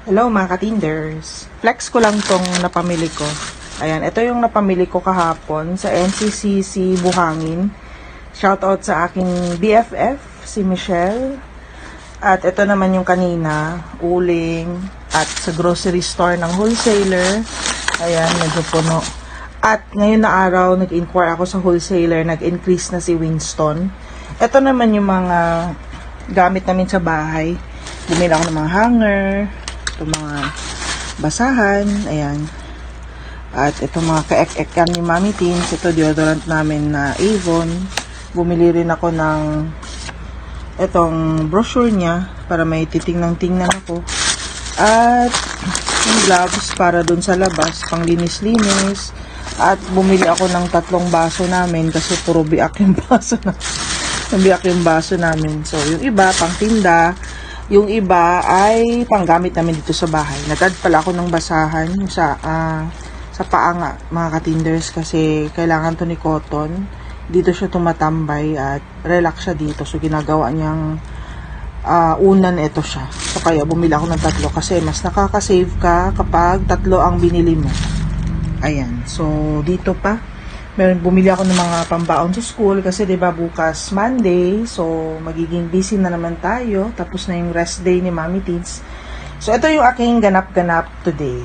Hello mga ka-Tinders. Flex ko lang tong napamili ko. Ayan, ito yung napamili ko kahapon sa NCCC Buhangin. Shoutout sa aking BFF, si Michelle. At ito naman yung kanina, uling. At sa grocery store ng wholesaler. Ayan, medyo puno. At ngayon na araw, nag-inquire ako sa wholesaler, nag-increase na si Winston. Ito naman yung mga gamit namin sa bahay. Bumili ako ng mga hanger, itong mga basahan, ayan. At itong mga ka-ek-ekan ni Mami Teens, ito deodorant namin na Avon. Bumili rin ako ng itong brochure niya para may titingnan-tingnan ako. At yung gloves para dun sa labas, pang linis-linis. At bumili ako ng 3 baso namin kasi puro biak yung baso na. Biak yung baso namin. So, yung iba, pang tinda. Yung iba ay panggamit namin dito sa bahay. Nag-add pala ako ng basahan sa paa nga, mga ka-Tinders, kasi kailangan to ni Cotton. Dito siya tumatambay at relax siya dito. So, ginagawa niyang unan ito siya. So, kaya bumili ako ng 3 kasi mas nakaka-save ka kapag 3 ang binili mo. Ayan. So, dito pa. Bumili ako ng mga pambaon sa school kasi 'di ba bukas Monday, so magiging busy na naman tayo. Tapos na yung rest day ni Mami Teens. So ito yung aking ganap-ganap today.